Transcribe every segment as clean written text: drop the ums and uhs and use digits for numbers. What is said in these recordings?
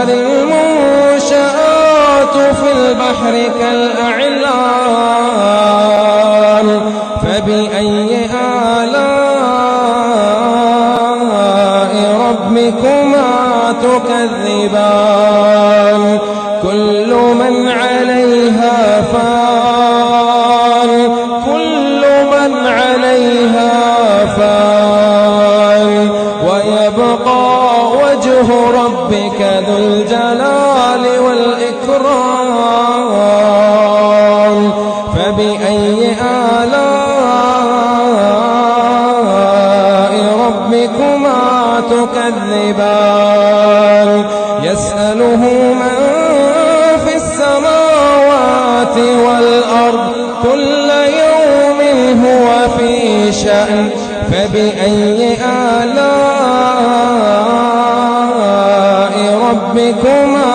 المنشآت في البحر كالأعلام فبأي آلاء ربكما تكذبان كل من عليها فان كل من عليها فان ويبقى وجه ربك ذو الجلال والإكرام فبأي آلاء ربكما تكذبان يسأله من في السماوات والأرض كل يوم هو في شأن فبأي آلاء ربكما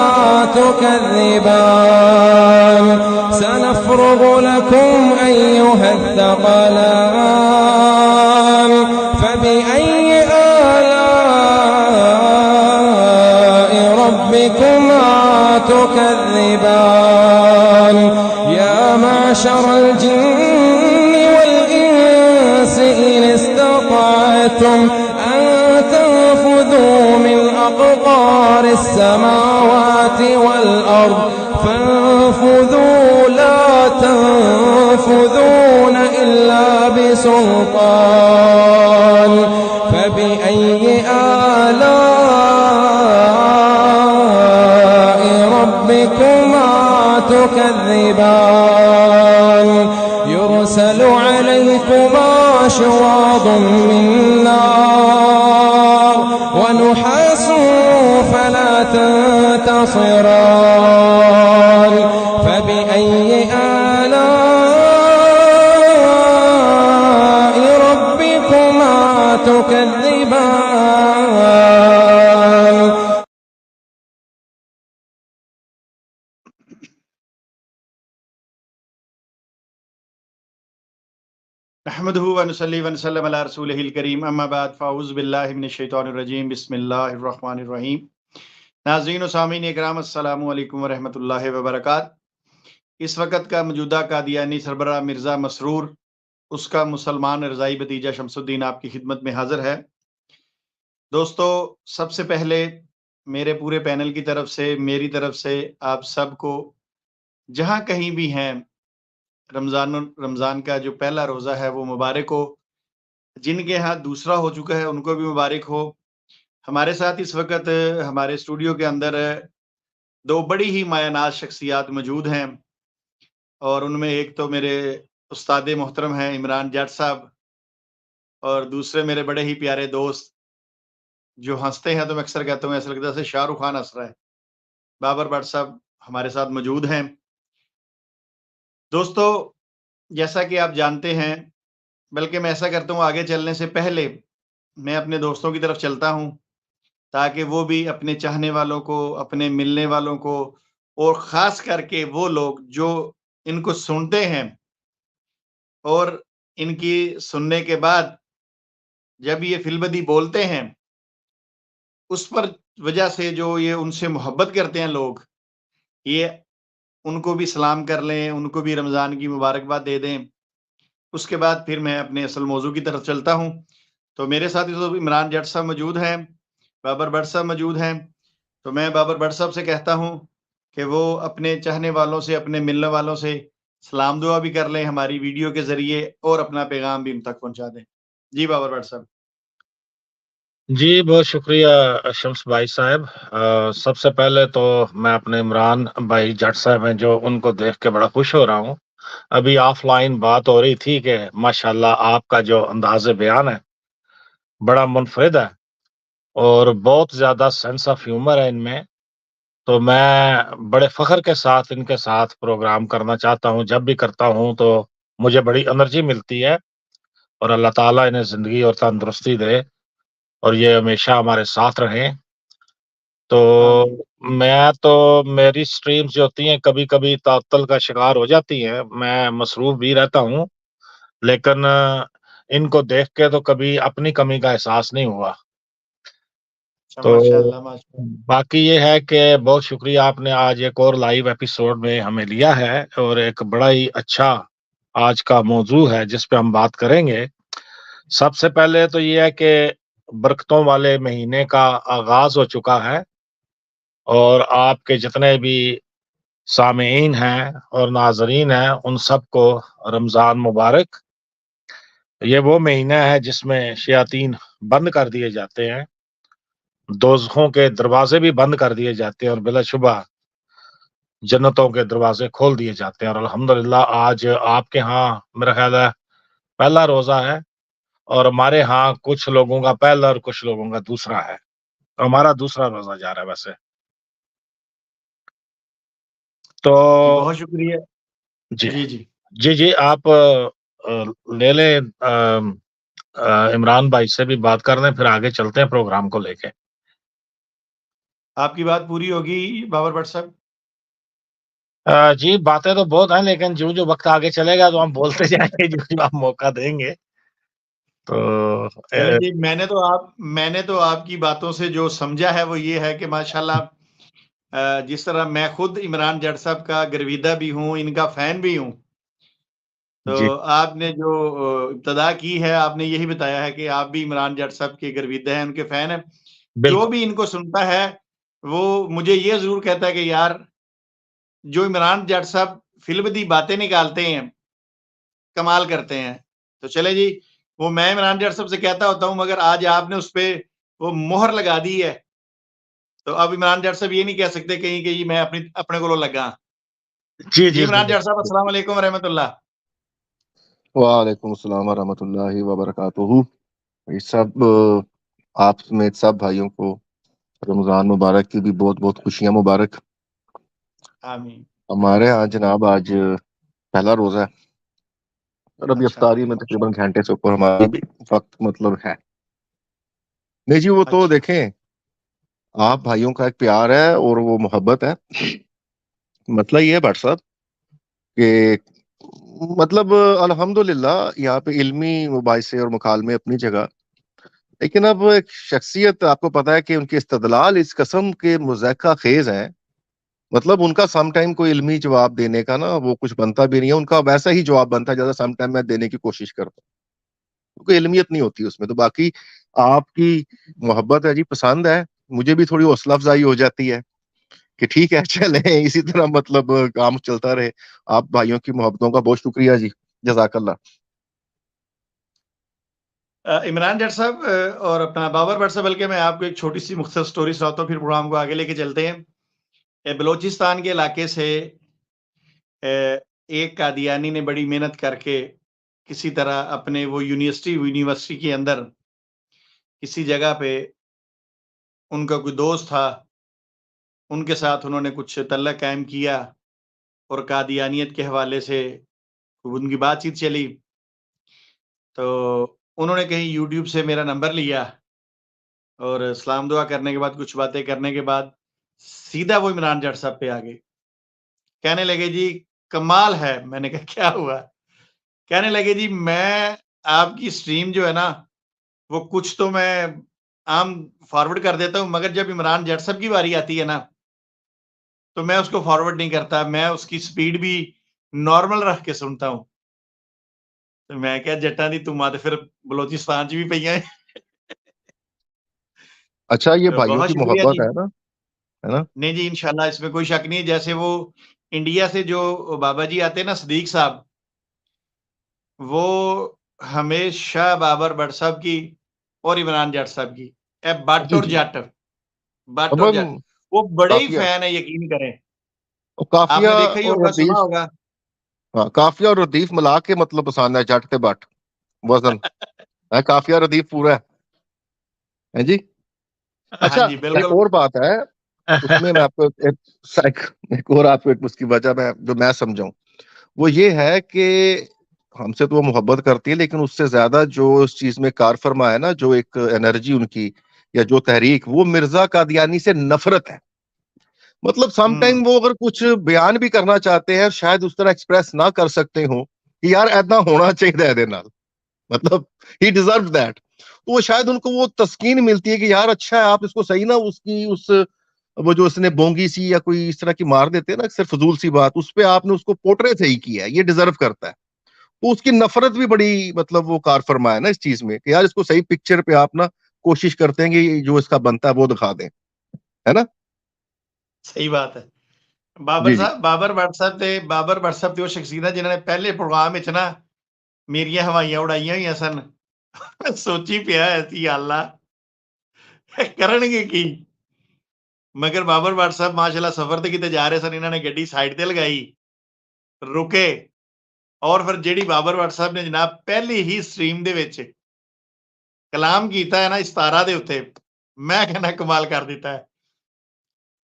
تكذبان سنفرغ لكم أيها الثقلان فبأي آلاء ربكما تكذبان يا معشر الجن والإنس إن استطعتم أن تنفذوا من أقطار السماوات والأرض فانفذوا لا تنفذون إلا بسلطان فبأي آلاء ربكما تكذبان يرسل عليكما شواظ من نار ونحاس فلا تنتصران فبأي آلاء ربكما تكذبان نحمده ونصلي ونسلم على رسوله الكريم اما بعد فاعوذ باللہ من الشیطان الرجیم بسم اللہ الرحمن الرحیم ناظرین و سامعین اکرام السلام علیکم ورحمۃ اللہ وبرکاتہ اس وقت کا موجودہ قادیانی سربراہ مرزا مسرور اس کا مسلمان رضائی بھتیجا شمس الدین آپ کی خدمت میں حاضر ہے دوستو سب سے پہلے میرے پورے پینل کی طرف سے میری طرف سے آپ سب کو جہاں کہیں بھی ہیں رمضان کا جو پہلا روزہ ہے وہ مبارک ہو جن کے ہاں دوسرا ہو چکا ہے ان کو بھی مبارک ہو ہمارے ساتھ اس وقت ہمارے اسٹوڈیو کے اندر دو بڑی ہی مایہ ناز شخصیات موجود ہیں اور ان میں ایک تو میرے استاد محترم ہیں عمران جٹ صاحب اور دوسرے میرے بڑے ہی پیارے دوست جو ہنستے ہیں تو میں اکثر کہتا ہوں ایسا لگتا ہے شاہ رخ خان ہنس رہا ہے بابر بٹ صاحب ہمارے ساتھ موجود ہیں دوستو جیسا کہ آپ جانتے ہیں بلکہ میں ایسا کرتا ہوں آگے چلنے سے پہلے میں اپنے دوستوں کی طرف چلتا ہوں تاکہ وہ بھی اپنے چاہنے والوں کو اپنے ملنے والوں کو اور خاص کر کے وہ لوگ جو ان کو سنتے ہیں اور ان کی سننے کے بعد جب یہ فی البدی بولتے ہیں اس پر وجہ سے جو یہ ان سے محبت کرتے ہیں لوگ یہ ان کو بھی سلام کر لیں ان کو بھی رمضان کی مبارکباد دے دیں اس کے بعد پھر میں اپنے اصل موضوع کی طرف چلتا ہوں تو میرے ساتھ عمران جٹ صاحب موجود ہیں بابر بٹ صاحب موجود ہیں تو میں بابر بٹ صاحب سے کہتا ہوں کہ وہ اپنے چاہنے والوں سے اپنے ملنے والوں سے سلام دعا بھی کر لیں ہماری ویڈیو کے ذریعے اور اپنا پیغام بھی ان تک پہنچا دیں جی بابر بٹ صاحب جی بہت شکریہ شمس بھائی صاحب سب سے پہلے تو میں اپنے عمران بھائی جٹ صاحب ہیں جو ان کو دیکھ کے بڑا خوش ہو رہا ہوں ابھی آف لائن بات ہو رہی تھی کہ ماشاءاللہ آپ کا جو انداز بیان ہے بڑا منفرد ہے اور بہت زیادہ سینس آف ہیومر ہے ان میں تو میں بڑے فخر کے ساتھ ان کے ساتھ پروگرام کرنا چاہتا ہوں جب بھی کرتا ہوں تو مجھے بڑی انرجی ملتی ہے اور اللہ تعالیٰ انہیں زندگی اور تندرستی دے اور یہ ہمیشہ ہمارے ساتھ رہیں تو میری سٹریمز جو ہوتی ہیں کبھی کبھی تعطل کا شکار ہو جاتی ہیں میں مصروف بھی رہتا ہوں لیکن ان کو دیکھ کے تو کبھی اپنی کمی کا احساس نہیں ہوا تو ماشاء اللہ ماشاء باقی یہ ہے کہ بہت شکریہ آپ نے آج ایک اور لائیو ایپیسوڈ میں ہمیں لیا ہے، اور ایک بڑا ہی اچھا آج کا موضوع ہے جس پہ ہم بات کریں گے۔ سب سے پہلے تو یہ ہے کہ برکتوں والے مہینے کا آغاز ہو چکا ہے، اور آپ کے جتنے بھی سامعین ہیں اور ناظرین ہیں ان سب کو رمضان مبارک۔ یہ وہ مہینہ ہے جس میں شیاطین بند کر دیے جاتے ہیں، دوزخوں کے دروازے بھی بند کر دیے جاتے ہیں، اور بلا شبہ جنتوں کے دروازے کھول دیے جاتے ہیں۔ اور الحمدللہ آج آپ کے ہاں میرا خیال ہے پہلا روزہ ہے، اور ہمارے ہاں کچھ لوگوں کا پہلا اور کچھ لوگوں کا دوسرا ہے، ہمارا دوسرا روزہ جا رہا ہے ویسے تو۔ جی بہت شکریہ۔ جی جی جی جی جی آپ لے لیں، عمران بھائی سے بھی بات کر لیں، پھر آگے چلتے ہیں پروگرام کو لے کے۔ آپ کی بات پوری ہوگی بابر بٹ صاحب؟ جی باتیں تو بہت ہیں، لیکن جو جو وقت آگے چلے گا تو ہم بولتے جائیں گے جو جو آپ موقع دیں گے تو۔ چلے جی، میں نے تو آپ کی باتوں سے جو سمجھا ہے وہ یہ ہے کہ ماشاءاللہ جس طرح میں خود عمران جٹ صاحب کا گرویدہ بھی ہوں، ان کا فین بھی ہوں، تو جی آپ نے جو ابتدا کی ہے آپ نے یہی بتایا ہے کہ آپ بھی عمران جٹ صاحب کے گرویدہ ہیں، ان کے فین ہیں۔ جو بالکل بھی ان کو سنتا ہے وہ مجھے یہ ضرور کہتا ہے کہ یار جو عمران جٹ صاحب فلم دی باتیں نکالتے ہیں کمال کرتے ہیں۔ تو چلے جی، وہ میں عمران جٹ صاحب سے کہتا ہوتا ہوں، مگر آج آپ نے اس پہ وہ مہر لگا دی ہے، تو اب عمران جٹ صاحب یہ نہیں کہہ سکتے کہیں کہ جی میں اپنے کو لگا۔ جی جی جی عمران جٹ صاحب السلام علیکم ورحمۃ اللہ۔ وعلیکم السلام ورحمۃ اللہ وبرکاتہ۔ یہ سب آپ سمیت سب بھائیوں کو رمضان مبارک کی بھی بہت بہت خوشیاں مبارک۔ آمین۔ ہمارے ہاں جناب آج پہلا روزہ ہے، اور ابھی اچھا افطاری میں تقریباً گھنٹے سے اوپر ہمارا بھی وقت مطلب ہے۔ نہیں جی، وہ تو اچھا دیکھیں آپ بھائیوں کا ایک پیار ہے اور وہ محبت ہے۔ مسئلہ یہ ہے بٹ صاحب کہ مطلب الحمدللہ یہاں پہ علمی مباحثے اور مکالمے اپنی جگہ، لیکن اب ایک شخصیت آپ کو پتا ہے کہ ان کے استدلال اس قسم کے مضحکہ خیز ہیں، مطلب ان کا سم ٹائم کوئی علمی جواب دینے کا نا وہ کچھ بنتا بھی نہیں ہے، ان کا ویسا ہی جواب بنتا ہے جیسا سم ٹائم میں دینے کی کوشش کرتا ہوں، کیونکہ علمیت نہیں ہوتی اس میں۔ تو باقی آپ کی محبت ہے جی، پسند ہے، مجھے بھی تھوڑی حوصلہ افزائی ہو جاتی ہے کہ ٹھیک ہے چلیں اسی طرح مطلب کام چلتا رہے۔ آپ بھائیوں کی محبتوں کا بہت شکریہ جی، جزاک اللہ۔ عمران جٹ صاحب اور اپنا بابر بٹ صاحب، بلکہ میں آپ کو ایک چھوٹی سی مختصر سٹوری سناتا ہوں، پھر پروگرام کو آگے لے کے چلتے ہیں۔ بلوچستان کے علاقے سے ایک قادیانی نے بڑی محنت کر کے کسی طرح اپنے وہ یونیورسٹی کے اندر کسی جگہ پہ ان کا کوئی دوست تھا، ان کے ساتھ انہوں نے کچھ تعلق قائم کیا، اور قادیانیت کے حوالے سے ان کی بات چیت چلی، تو انہوں نے کہیں یوٹیوب سے میرا نمبر لیا، اور سلام دعا کرنے کے بعد کچھ باتیں کرنے کے بعد سیدھا وہ عمران جٹ صاحب پہ آگے، کہنے لگے جی کمال ہے۔ میں نے کہا کیا ہوا؟ کہنے لگے جی میں آپ کی سٹریم جو ہے نا وہ کچھ تو میں عام فارورڈ کر دیتا ہوں، مگر جب عمران جٹ صاحب کی باری آتی ہے نا تو میں اس کو فارورڈ نہیں کرتا، میں اس کی سپیڈ بھی نارمل رکھ کے سنتا ہوں۔ تو میں کیا جٹاں دی تماں تے پھر بلوچستان چ بھی پئی ہیں۔ اچھا یہ تو بھائیوں بہت کی شکریہ محبت جی۔ ہے نا؟ نہیں جی انشاءاللہ اس میں کوئی شک نہیں ہے۔ جیسے وہ انڈیا سے جو بابا جی آتے ہیں نا صدیق صاحب، وہ ہمیشہ بابر بٹ صاحب کی اور عمران جٹ صاحب کی بٹ جی اور جی، جٹ، بٹ اب اور جٹ، وہ بڑے ہی کافیہ فین ہیں، یقین کریں۔ آپ کافیہ نے دیکھا ہی اور ہوگا، سنا ردیف، ہوگا۔ ہاں کافیہ اور ردیف ملا کے مطلب پسند ہے جٹ تے بٹ وزن ہے، کافیہ ردیف پورا ہے جی۔ ہاں اچھا جی ایک بالکل۔ اور بات ہے اس میں، میں آپ کو ایک اور آپ کو اس کی وجہ میں جو میں سمجھاؤں وہ یہ ہے کہ ہم سے تو وہ محبت کرتی ہے، لیکن اس سے زیادہ جو اس چیز میں کار فرما ہے نا، جو ایک انرجی ان کی یا جو تحریک، وہ مرزا قادیانی سے نفرت ہے۔ مطلب سم ٹائم وہ اگر کچھ بیان بھی کرنا چاہتے ہیں شاید اس طرح ایکسپریس نہ کر سکتے ہوں کہ یار ایدنا ہونا چاہیے دے نال، مطلب ہی ڈیزرو دیٹ۔ تو وہ شاید ان کو وہ تسکین ملتی ہے کہ یار اچھا ہے آپ اس کو صحیح نہ اس کی وہ جو اس نے بونگی سی یا کوئی اس طرح کی مار دیتے ہیں نا صرف فضول سی بات، اس پہ آپ نے اس کو پورٹریٹ صحیح کیا ہے، یہ ڈیزرو کرتا ہے. تو اس کی نفرت بھی بڑی مطلب وہ کار فرما ہے نا اس چیز میں کہ یار اس کو صحیح پکچر پہ آپ نا کوشش کرتے ہیں کہ جو اس کا بنتا ہے وہ دکھا دیں، ہے نا. صحیح بات ہے. بابر جی جی صاحب بابر بٹ صاحب وہ شخصیت جنہوں نے پہلے پروگرام نا میریاں ہوائیاں اڑائی ہوئی سن. سوچی پیا ایسی اللہ کرن گے کی. مگر بابر بٹ صاحب ماشاء اللہ سفر تے کتے جا رہے سن، انہوں نے گڈی سائڈ تے لگائی، رکے، اور پھر جیڑی بابر بٹ صاحب نے جناب پہلی ہی سٹریم دے وچ کلام کیتا ہے نا استارا دے اوتے، میں کہنا کمال کر دیتا ہے.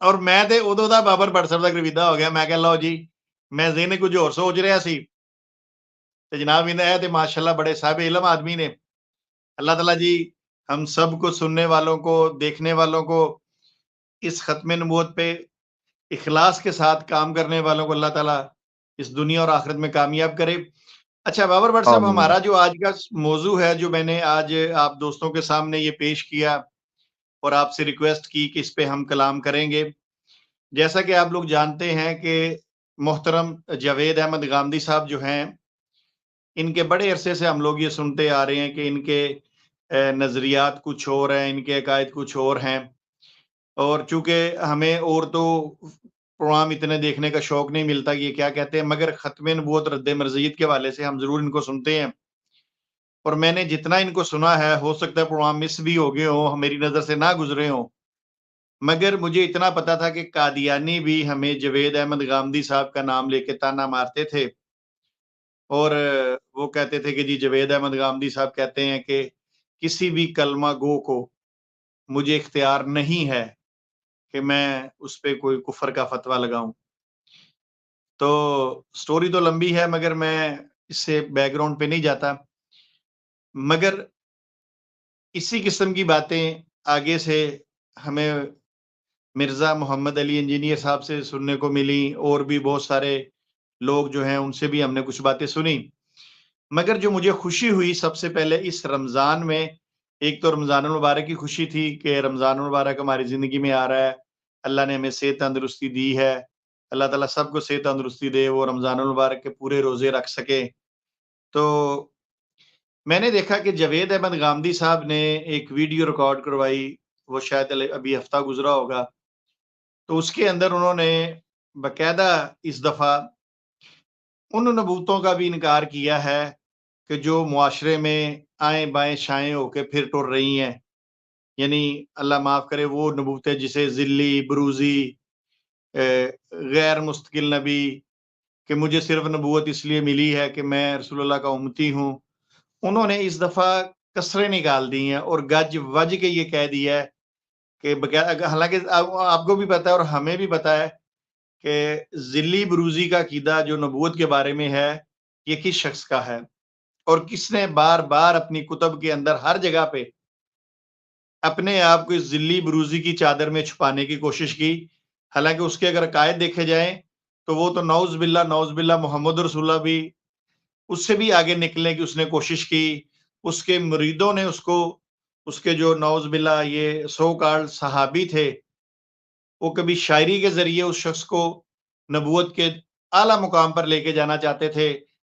اور میں تے ادو دا بابر بٹ صاحب دا گرویدہ ہو گیا. میں کہ لو جی میں ذہن کچھ اور سوچ رہا سی تے جناب انہیں تے ماشاءاللہ بڑے صاحب علم آدمی نے. اللہ تعالیٰ جی ہم سب کو، سننے والوں کو، دیکھنے والوں کو، اس ختم نبوت پہ اخلاص کے ساتھ کام کرنے والوں کو اللہ تعالیٰ اس دنیا اور آخرت میں کامیاب کرے. اچھا بابر بٹ صاحب، آمین. ہمارا جو آج کا موضوع ہے جو میں نے آج آپ دوستوں کے سامنے یہ پیش کیا اور آپ سے ریکویسٹ کی کہ اس پہ ہم کلام کریں گے، جیسا کہ آپ لوگ جانتے ہیں کہ محترم جاوید احمد غامدی صاحب جو ہیں، ان کے بڑے عرصے سے ہم لوگ یہ سنتے آ رہے ہیں کہ ان کے نظریات کچھ اور ہیں، ان کے عقائد کچھ اور ہیں. اور چونکہ ہمیں اور تو پروگرام اتنے دیکھنے کا شوق نہیں ملتا کہ یہ کیا کہتے ہیں، مگر ختم نبوت رد مرزیت کے حوالے سے ہم ضرور ان کو سنتے ہیں. اور میں نے جتنا ان کو سنا ہے، ہو سکتا ہے پروگرام مس بھی ہو گئے ہوں، میری نظر سے نہ گزرے ہوں، مگر مجھے اتنا پتا تھا کہ قادیانی بھی ہمیں جاوید احمد غامدی صاحب کا نام لے کے تانا مارتے تھے. اور وہ کہتے تھے کہ جی جاوید احمد غامدی صاحب کہتے ہیں کہ کسی بھی کلمہ گو کو مجھے اختیار نہیں ہے کہ میں اس پہ کوئی کفر کا فتویٰ لگاؤں. تو سٹوری تو لمبی ہے مگر میں اس سے بیک گراؤنڈ پہ نہیں جاتا، مگر اسی قسم کی باتیں آگے سے ہمیں مرزا محمد علی انجینئر صاحب سے سننے کو ملی، اور بھی بہت سارے لوگ جو ہیں ان سے بھی ہم نے کچھ باتیں سنی. مگر جو مجھے خوشی ہوئی سب سے پہلے اس رمضان میں، ایک تو رمضان المبارک کی خوشی تھی کہ رمضان المبارک ہماری زندگی میں آ رہا ہے، اللہ نے ہمیں صحت تندرستی دی ہے، اللہ تعالیٰ سب کو صحت تندرستی دے، وہ رمضان المبارک کے پورے روزے رکھ سکے. تو میں نے دیکھا کہ جاوید احمد غامدی صاحب نے ایک ویڈیو ریکارڈ کروائی، وہ شاید ابھی ہفتہ گزرا ہوگا. تو اس کے اندر انہوں نے باقاعدہ اس دفعہ ان نبوتوں کا بھی انکار کیا ہے کہ جو معاشرے میں آئیں بائیں شائیں ہو کے پھر ٹر رہی ہیں. یعنی اللہ معاف کرے وہ نبوتیں جسے ذلی، بروزی، غیر مستقل نبی، کہ مجھے صرف نبوت اس لیے ملی ہے کہ میں رسول اللہ کا امتی ہوں، انہوں نے اس دفعہ کسریں نکال دی ہیں اور گج وج کے یہ کہہ دیا ہے کہ حالانکہ آپ کو بھی پتا ہے اور ہمیں بھی پتا ہے کہ ذلی بروزی کا عقیدہ جو نبوت کے بارے میں ہے یہ کس شخص کا ہے، اور کس نے بار بار اپنی کتب کے اندر ہر جگہ پہ اپنے آپ کو اس ذلی بروزی کی چادر میں چھپانے کی کوشش کی. حالانکہ اس کے اگر عقائد دیکھے جائیں تو وہ تو نعوذ باللہ محمد رسول اللہ بھی اس سے بھی آگے نکلنے کی اس نے کوشش کی. اس کے مریدوں نے اس کو، اس کے جو نعوذ باللہ یہ سو کارڈ صحابی تھے، وہ کبھی شاعری کے ذریعے اس شخص کو نبوت کے اعلیٰ مقام پر لے کے جانا چاہتے تھے،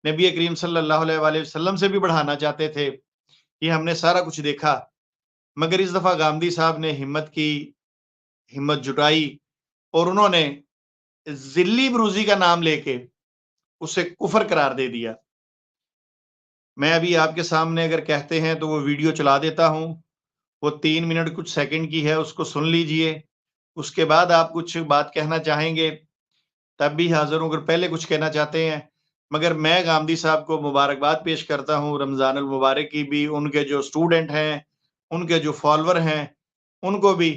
نبی کریم صلی اللہ علیہ وآلہ وسلم سے بھی بڑھانا چاہتے تھے. یہ ہم نے سارا کچھ دیکھا. مگر اس دفعہ غامدی صاحب نے ہمت کی، ہمت جٹائی، اور انہوں نے ذلی بروزی کا نام لے کے اسے کفر قرار دے دیا. میں ابھی آپ کے سامنے اگر کہتے ہیں تو وہ ویڈیو چلا دیتا ہوں، وہ 3 منٹ کچھ سیکنڈ کی ہے، اس کو سن لیجئے. اس کے بعد آپ کچھ بات کہنا چاہیں گے تب بھی حاضر ہوں اگر پہلے کچھ کہنا چاہتے ہیں. مگر میں غامدی صاحب کو مبارکباد پیش کرتا ہوں رمضان المبارک کی بھی، ان کے جو سٹوڈنٹ ہیں، ان کے جو فالوور ہیں، ان کو بھی،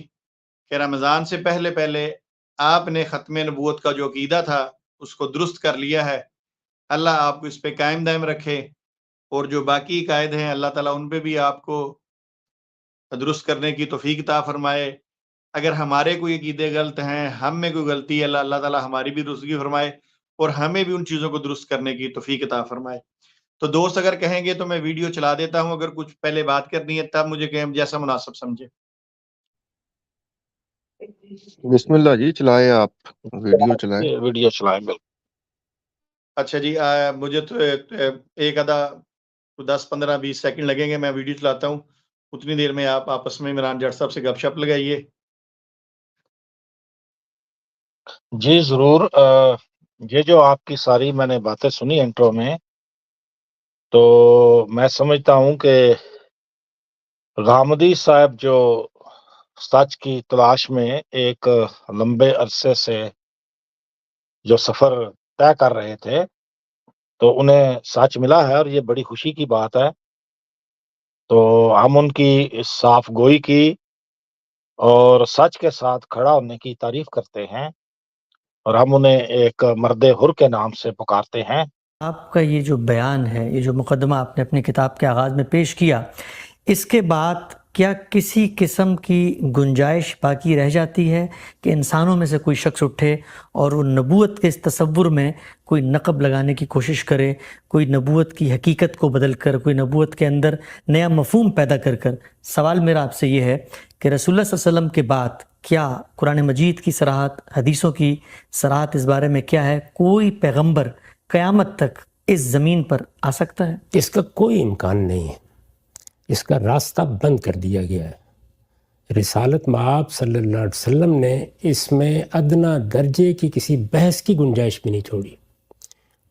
کہ رمضان سے پہلے پہلے آپ نے ختم نبوت کا جو عقیدہ تھا اس کو درست کر لیا ہے. اللہ آپ کو اس پہ قائم دائم رکھے، اور جو باقی عقائد ہیں اللہ تعالیٰ ان پہ بھی آپ کو درست کرنے کی توفیق عطا فرمائے. اگر ہمارے کوئی عقیدے غلط ہیں، ہم میں کوئی غلطی ہے، اللہ تعالیٰ ہماری بھی درستگی فرمائے اور ہمیں بھی ان چیزوں کو درست کرنے کی توفیق عطا فرمائے. تو دوست اگر کہیں گے تو میں ویڈیو چلا دیتا ہوں، اگر کچھ پہلے بات کرنی ہے تب مجھے کہیں، جیسا مناسب سمجھے۔ بسم اللہ جی، چلائیں آپ، ویڈیو چلائیں۔ ویڈیو چلائیں بالکل۔ اچھا جی، مجھے تو ایک آدھا 10-15-20 سیکنڈ لگیں گے، میں ویڈیو چلاتا ہوں، اتنی دیر میں آپ آپس میں عمران جٹ صاحب سے گپ شپ لگائیے۔ جی ضرور۔ یہ جو آپ کی ساری میں نے باتیں سنی انٹرو میں، تو میں سمجھتا ہوں کہ غامدی صاحب جو سچ کی تلاش میں ایک لمبے عرصے سے جو سفر طے کر رہے تھے، تو انہیں سچ ملا ہے، اور یہ بڑی خوشی کی بات ہے۔ تو ہم ان کی اس صاف گوئی کی اور سچ کے ساتھ کھڑا ہونے کی تعریف کرتے ہیں، اور ہم انہیں ایک مرد حر کے نام سے پکارتے ہیں۔ آپ کا یہ جو بیان ہے، یہ جو مقدمہ آپ نے اپنی کتاب کے آغاز میں پیش کیا، اس کے بعد کیا کسی قسم کی گنجائش باقی رہ جاتی ہے کہ انسانوں میں سے کوئی شخص اٹھے اور وہ نبوت کے اس تصور میں کوئی نقب لگانے کی کوشش کرے، کوئی نبوت کی حقیقت کو بدل کر، کوئی نبوت کے اندر نیا مفہوم پیدا کر سوال میرا آپ سے یہ ہے کہ رسول اللہ صلی اللہ علیہ وسلم کے بعد کیا قرآن مجید کی صراحت، حدیثوں کی صراحت اس بارے میں کیا ہے؟ کوئی پیغمبر قیامت تک اس زمین پر آ سکتا ہے؟ اس کا کوئی امکان نہیں ہے، اس کا راستہ بند کر دیا گیا ہے۔ رسالت مآب صلی اللہ علیہ وسلم نے اس میں ادنا درجے کی کسی بحث کی گنجائش بھی نہیں چھوڑی۔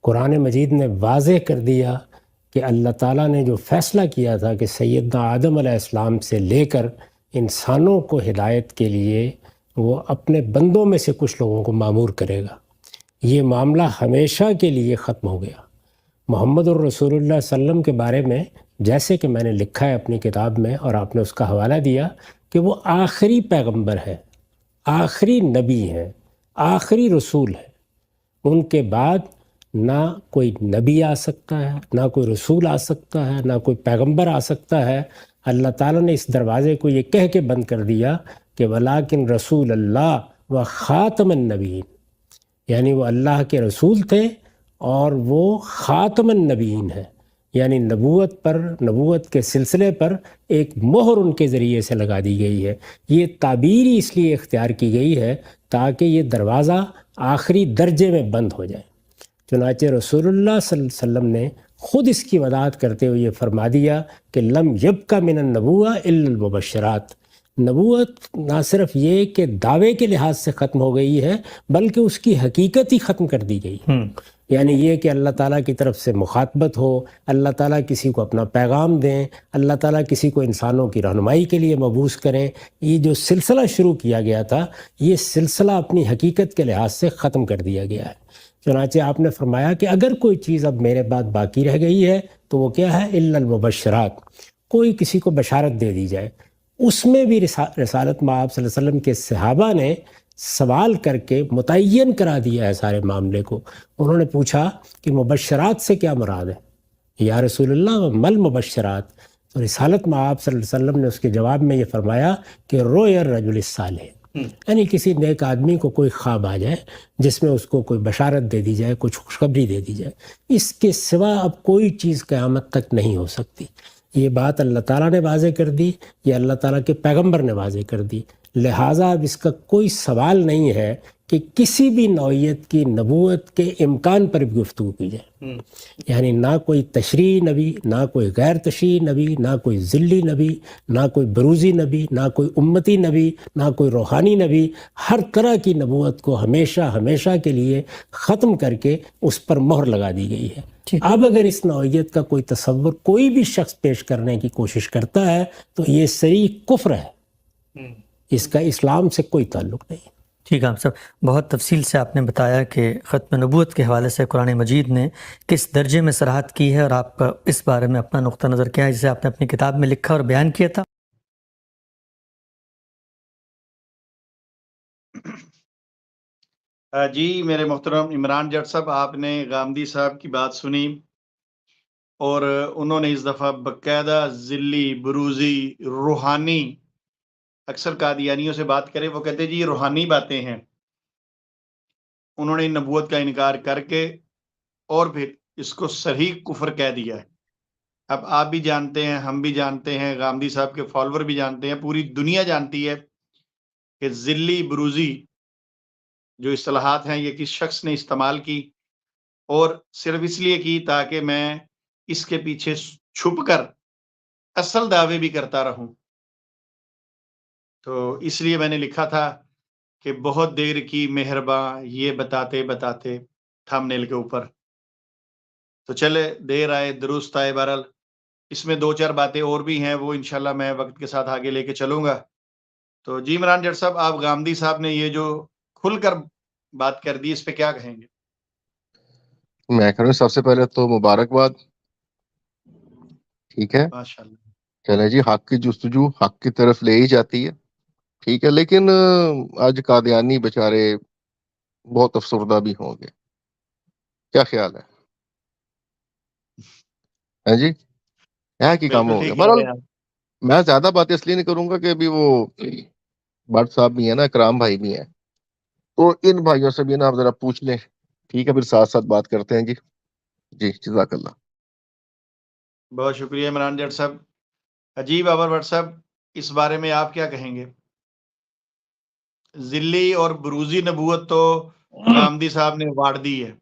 قرآن مجید نے واضح کر دیا کہ اللہ تعالیٰ نے جو فیصلہ کیا تھا کہ سیدنا آدم علیہ السلام سے لے کر انسانوں کو ہدایت کے لیے وہ اپنے بندوں میں سے کچھ لوگوں کو مامور کرے گا، یہ معاملہ ہمیشہ کے لیے ختم ہو گیا۔ محمد الرسول اللہ صلی اللہ علیہ وسلم کے بارے میں جیسے کہ میں نے لکھا ہے اپنی کتاب میں، اور آپ نے اس کا حوالہ دیا کہ وہ آخری پیغمبر ہے، آخری نبی ہے، آخری رسول ہے۔ ان کے بعد نہ کوئی نبی آ سکتا ہے، نہ کوئی رسول آ سکتا ہے، نہ کوئی پیغمبر آ سکتا ہے۔ اللہ تعالیٰ نے اس دروازے کو یہ کہہ کے بند کر دیا کہ وَلَٰكِن رسول اللہ و خاتم النبیین، یعنی وہ اللہ کے رسول تھے اور وہ خاتم النبیین ہے، یعنی نبوت پر، نبوت کے سلسلے پر ایک مہر ان کے ذریعے سے لگا دی گئی ہے۔ یہ تعبیر ہی اس لیے اختیار کی گئی ہے تاکہ یہ دروازہ آخری درجے میں بند ہو جائے۔ چنانچہ رسول اللہ صلی اللہ علیہ وسلم نے خود اس کی وضاحت کرتے ہوئے یہ فرما دیا کہ لم یبق من النبوہ الا المبشرات، نبوت نہ صرف یہ کہ دعوے کے لحاظ سے ختم ہو گئی ہے بلکہ اس کی حقیقت ہی ختم کر دی گئی، یعنی یہ کہ اللہ تعالیٰ کی طرف سے مخاطبت ہو، اللہ تعالیٰ کسی کو اپنا پیغام دیں، اللہ تعالیٰ کسی کو انسانوں کی رہنمائی کے لیے مبعوث کریں، یہ جو سلسلہ شروع کیا گیا تھا یہ سلسلہ اپنی حقیقت کے لحاظ سے ختم کر دیا گیا ہے۔ چنانچہ آپ نے فرمایا کہ اگر کوئی چیز اب میرے بعد باقی رہ گئی ہے تو وہ کیا ہے؟ الا المبشرات، کوئی کسی کو بشارت دے دی جائے۔ اس میں بھی رسالت مآب صلی اللہ علیہ وسلم کے صحابہ نے سوال کر کے متعین کرا دیا ہے سارے معاملے کو۔ انہوں نے پوچھا کہ مبشرات سے کیا مراد ہے یا رسول اللہ، مل مبشرات؟ تو رسالت مآب صلی اللہ علیہ وسلم نے اس کے جواب میں یہ فرمایا کہ روی الرجل الصالح، یعنی کسی نیک آدمی کو کوئی خواب آ جائے جس میں اس کو کوئی بشارت دے دی جائے، کچھ خوشخبری دے دی جائے، اس کے سوا اب کوئی چیز قیامت تک نہیں ہو سکتی۔ یہ بات اللہ تعالیٰ نے واضح کر دی، یہ اللہ تعالیٰ کے پیغمبر نے واضح کر دی، لہٰذا اب اس کا کوئی سوال نہیں ہے کہ کسی بھی نوعیت کی نبوت کے امکان پر بھی گفتگو کی جائے، یعنی نہ کوئی تشریعی نبی، نہ کوئی غیر تشریعی نبی، نہ کوئی ذلی نبی، نہ کوئی بروزی نبی، نہ کوئی امتی نبی، نہ کوئی روحانی نبی، ہر طرح کی نبوت کو ہمیشہ ہمیشہ کے لیے ختم کر کے اس پر مہر لگا دی گئی ہے۔ اب اگر اس نوعیت کا کوئی تصور کوئی بھی شخص پیش کرنے کی کوشش کرتا ہے تو یہ صریح کفر ہے، اس کا اسلام سے کوئی تعلق نہیں۔ ٹھیک ہے صاحب، بہت تفصیل سے آپ نے بتایا کہ ختم نبوت کے حوالے سے قرآن مجید نے کس درجے میں صراحت کی ہے، اور آپ کا اس بارے میں اپنا نقطہ نظر کیا ہے جسے آپ نے اپنی کتاب میں لکھا اور بیان کیا تھا۔ جی میرے محترم عمران جٹ صاحب، آپ نے غامدی صاحب کی بات سنی، اور انہوں نے اس دفعہ باقاعدہ ذلی، بروزی، روحانی، اکثر قادیانیوں سے بات کرے وہ کہتے جی یہ روحانی باتیں ہیں، انہوں نے نبوت کا انکار کر کے اور پھر اس کو صریح کفر کہہ دیا ہے۔ اب آپ بھی جانتے ہیں، ہم بھی جانتے ہیں، غامدی صاحب کے فالوور بھی جانتے ہیں، پوری دنیا جانتی ہے کہ ذلی بروزی جو اصطلاحات ہیں یہ کس شخص نے استعمال کی، اور صرف اس لیے کی تاکہ میں اس کے پیچھے چھپ کر اصل دعوے بھی کرتا رہوں۔ تو اس لیے میں نے لکھا تھا کہ بہت دیر کی مہرباں یہ بتاتے بتاتے تھمبنیل کے اوپر۔ تو چلے دیر آئے درست آئے، بہرحال اس میں دو چار باتیں اور بھی ہیں، وہ انشاءاللہ میں وقت کے ساتھ آگے لے کے چلوں گا۔ تو جی عمران جٹ صاحب، آپ غامدی صاحب نے یہ جو کھل کر بات کر دی، اس پہ کیا کہیں گے؟ میں کہوں سب سے پہلے تو مبارکباد، ٹھیک ہے، ماشاءاللہ۔ چلے جی، حق کی جستجو حق کی طرف لے ہی جاتی ہے، ٹھیک ہے، لیکن آج قادیانی بیچارے بہت افسردہ بھی ہوں گے، کیا خیال ہے؟ ہاں جی، ہے کہ کام بالکل ہو گیا؟ ٹھیک کہہ رہے بہرحال ہیں آپ۔ میں زیادہ باتیں اس لیے نہیں کروں گا کہ ابھی وہ بٹ صاحب بھی ہیں نا، اکرام بھائی بھی ہیں، تو ان بھائیوں سے بھی نا آپ ذرا پوچھ لیں، ٹھیک ہے، پھر ساتھ ساتھ بات کرتے ہیں جی۔ جی جزاک اللہ۔ بہت شکریہ عمران جٹ صاحب۔ عجیب ابر بٹ صاحب، اس بارے میں آپ کیا کہیں گے؟ ذلی اور بروزی نبوت تو غامدی صاحب نے واڑ دی ہے۔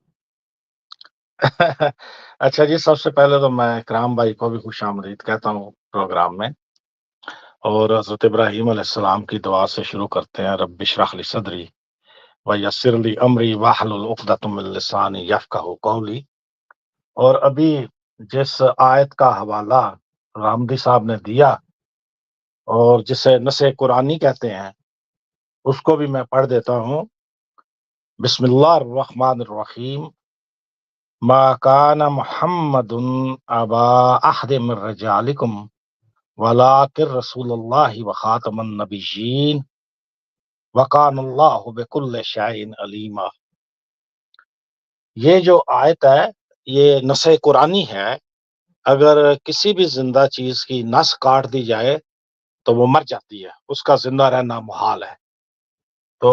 اچھا جی، سب سے پہلے تو میں اکرام بھائی کو بھی خوش آمدید کہتا ہوں پروگرام میں، اور حضرت ابراہیم علیہ السلام کی دعا سے شروع کرتے ہیں۔ رب اشرح لی صدری ویسر لی امری واحلل عقدۃ من لسانی یفقہوا قولی۔ اور ابھی جس آیت کا حوالہ غامدی صاحب نے دیا اور جسے نص قرآنی کہتے ہیں، اس کو بھی میں پڑھ دیتا ہوں۔ بسم اللہ الرحمن الرحیم۔ ما کان محمد ابا احد من رجالکم ولکن رسول اللہ وخاتم النبیین وکان اللہ بکل شیء علیما۔ یہ جو آیت ہے یہ نص قرآنی ہے۔ اگر کسی بھی زندہ چیز کی نس کاٹ دی جائے تو وہ مر جاتی ہے، اس کا زندہ رہنا محال ہے۔ تو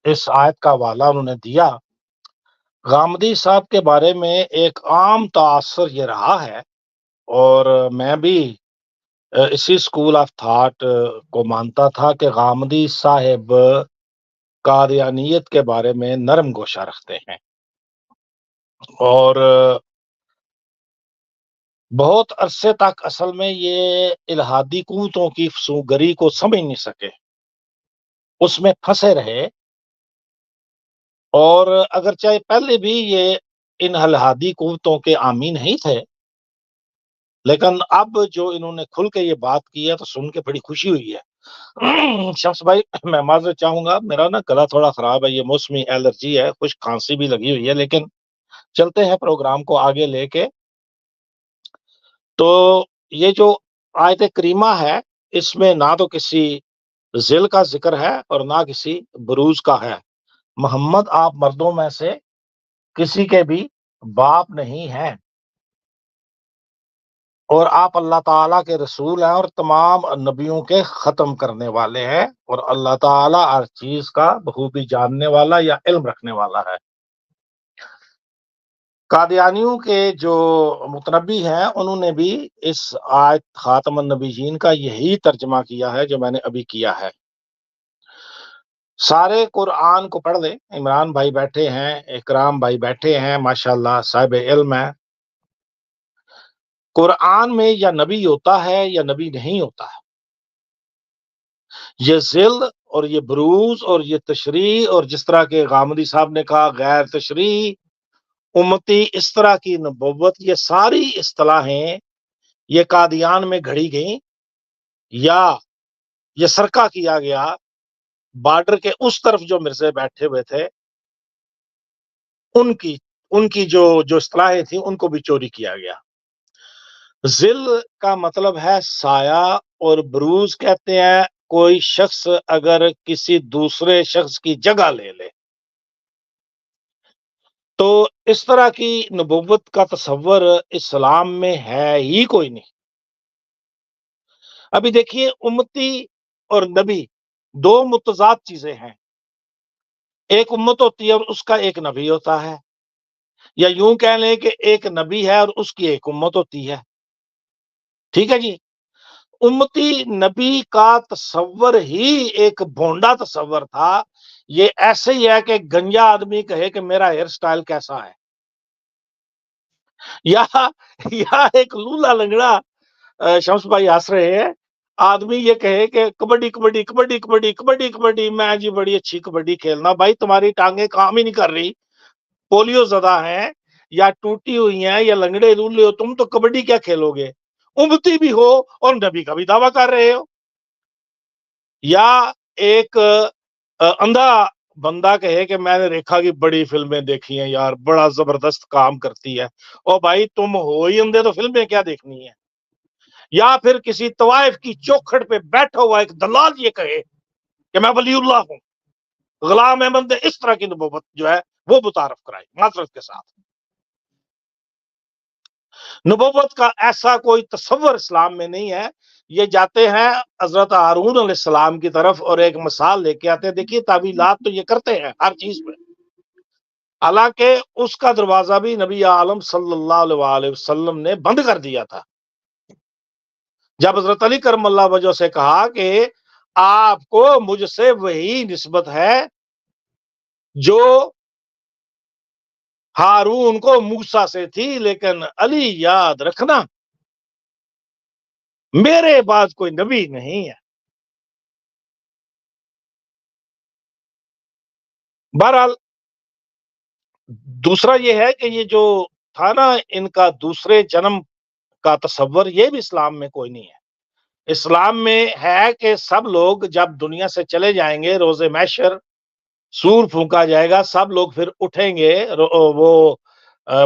اس آیت کا حوالہ انہوں نے دیا۔ غامدی صاحب کے بارے میں ایک عام تاثر یہ رہا ہے، اور میں بھی اسی اسکول آف تھاٹ کو مانتا تھا کہ غامدی صاحب قادیانیت کے بارے میں نرم گوشہ رکھتے ہیں، اور بہت عرصے تک اصل میں یہ الہادی قوتوں کی فسوگری کو سمجھ نہیں سکے، اس میں پھنسے رہے، اور اگرچہ پہلے بھی یہ ان الہادی قوتوں کے حامی نہیں تھے، لیکن اب جو انہوں نے کھل کے یہ بات کی ہے تو سن کے بڑی خوشی ہوئی ہے۔ شمس بھائی، میں معذرت چاہوں گا، میرا نا گلا تھوڑا خراب ہے، یہ موسمی الرجی ہے، خشک کھانسی بھی لگی ہوئی ہے، لیکن چلتے ہیں پروگرام کو آگے لے کے۔ تو یہ جو آیت کریمہ ہے، اس میں نہ تو کسی ذل کا ذکر ہے اور نہ کسی بروز کا ہے۔ محمد آپ مردوں میں سے کسی کے بھی باپ نہیں ہیں، اور آپ اللہ تعالیٰ کے رسول ہیں اور تمام نبیوں کے ختم کرنے والے ہیں، اور اللہ تعالیٰ ہر چیز کا بخوبی جاننے والا یا علم رکھنے والا ہے۔ قادیانیوں کے جو متنبی ہیں انہوں نے بھی اس آیت خاتم النبیین کا یہی ترجمہ کیا ہے جو میں نے ابھی کیا ہے۔ سارے قرآن کو پڑھ لیں، عمران بھائی بیٹھے ہیں، اکرام بھائی بیٹھے ہیں، ماشاءاللہ صاحب علم ہے۔ قرآن میں یا نبی ہوتا ہے یا نبی نہیں ہوتا ہے۔ یہ ذل اور یہ بروز اور یہ تشریح، اور جس طرح کے غامدی صاحب نے کہا غیر تشریح، امتی، اس طرح کی نبوت، یہ ساری اصطلاحیں یہ قادیان میں گھڑی گئیں، یا یہ سرقہ کیا گیا بارڈر کے اس طرف جو مرزے بیٹھے ہوئے تھے، ان کی جو اصطلاحیں تھیں ان کو بھی چوری کیا گیا۔ ذل کا مطلب ہے سایہ، اور بروز کہتے ہیں کوئی شخص اگر کسی دوسرے شخص کی جگہ لے لے، تو اس طرح کی نبوت کا تصور اسلام میں ہے ہی کوئی نہیں۔ ابھی دیکھیے، امتی اور نبی دو متضاد چیزیں ہیں۔ ایک امت ہوتی ہے اور اس کا ایک نبی ہوتا ہے، یا یوں کہہ لیں کہ ایک نبی ہے اور اس کی ایک امت ہوتی ہے. ٹھیک ہے جی. امتی نبی کا تصور ہی ایک بھونڈا تصور تھا. یہ ایسے ہی ہے کہ گنجا آدمی کہے کہ میرا ہیئر سٹائل کیسا ہے، یا ایک لولا لنگڑا شمس بھائی ہنس رہے ہیں، آدمی یہ کہے کہ کبڈی کبڈی کبڈی کبڈی کبڈی کبڈی، میں جی بڑی اچھی کبڈی کھیلنا. بھائی تمہاری ٹانگیں کام ہی نہیں کر رہی، پولیو زدہ ہیں یا ٹوٹی ہوئی ہیں یا لنگڑے لولے ہو، تم تو کبڈی کیا کھیلو گے؟ امتی بھی ہو اور نبی کا بھی دعویٰ کر رہے ہو. یا ایک اندھا بندہ کہے کہ میں نے ریکھا کی بڑی فلمیں دیکھی ہیں یار، بڑا زبردست کام کرتی ہے. او بھائی تم ہو ہی اندھے تو فلمیں کیا دیکھنی ہے؟ یا پھر کسی طوائف کی چوکھٹ پہ بیٹھا ہوا ایک دلال یہ کہے کہ میں ولی اللہ ہوں. غلام احمد نے اس طرح کی نبوت جو ہے وہ متعارف کرائی. معذرت کے ساتھ نبوت کا ایسا کوئی تصور اسلام میں نہیں ہے. یہ جاتے ہیں حضرت ہارون علیہ السلام کی طرف اور ایک مثال لے کے آتے ہیں، دیکھیے تعویلات تو یہ کرتے ہیں ہر چیز میں، حالانکہ اس کا دروازہ بھی نبی عالم صلی اللہ علیہ وسلم نے بند کر دیا تھا. جب حضرت علی کرم اللہ وجہ سے کہا کہ آپ کو مجھ سے وہی نسبت ہے جو ہارون کو موسیٰ سے تھی، لیکن علی یاد رکھنا میرے بعد کوئی نبی نہیں ہے. بہرحال دوسرا یہ ہے کہ یہ جو تھا نا ان کا دوسرے جنم کا تصور، یہ بھی اسلام میں کوئی نہیں ہے. اسلام میں ہے کہ سب لوگ جب دنیا سے چلے جائیں گے، روز محشر سور پھونکا جائے گا، سب لوگ پھر اٹھیں گے، وہ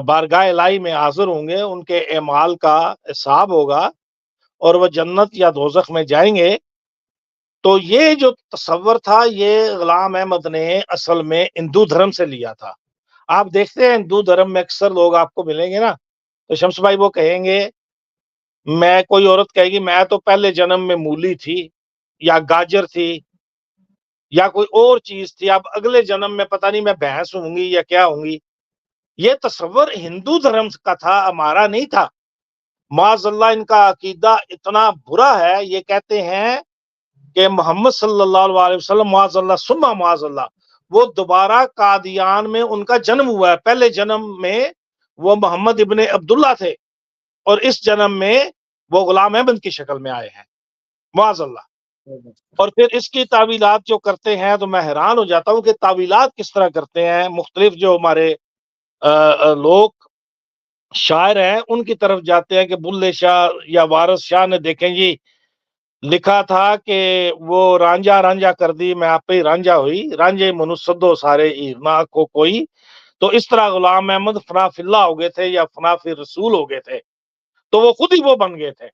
بارگاہ الہی میں حاضر ہوں گے، ان کے اعمال کا حساب ہوگا اور وہ جنت یا دوزخ میں جائیں گے. تو یہ جو تصور تھا یہ غلام احمد نے اصل میں ہندو دھرم سے لیا تھا. آپ دیکھتے ہیں ہندو دھرم میں اکثر لوگ آپ کو ملیں گے نا، تو شمس بھائی وہ کہیں گے، میں کوئی عورت کہے گی میں تو پہلے جنم میں مولی تھی یا گاجر تھی یا کوئی اور چیز تھی، اب اگلے جنم میں پتہ نہیں میں بھینس ہوں گی یا کیا ہوں گی. یہ تصور ہندو دھرم کا تھا، ہمارا نہیں تھا. معاذ اللہ ان کا عقیدہ اتنا برا ہے، یہ کہتے ہیں کہ محمد صلی اللہ علیہ وسلم معاذ اللہ ثم معاذ اللہ وہ دوبارہ قادیان میں ان کا جنم ہوا ہے. پہلے جنم میں وہ محمد ابن عبداللہ تھے اور اس جنم میں وہ غلام احمد کی شکل میں آئے ہیں معاذ اللہ. اور پھر اس کی تعویلات جو کرتے ہیں تو میں حیران ہو جاتا ہوں کہ تعویلات کس طرح کرتے ہیں. مختلف جو ہمارے لوگ شاعر ہیں ان کی طرف جاتے ہیں کہ بلے شاہ یا وارث شاہ نے دیکھیں جی لکھا تھا کہ وہ رانجھا رانجھا کر دی میں آپ پہ رانجھا ہوئی، رانجھے منصدو سارے ایرنا کو کوئی. تو اس طرح غلام احمد فنا فی اللہ ہو گئے تھے یا فنا فی رسول ہو گئے تھے، تو وہ خود ہی وہ بن گئے تھے.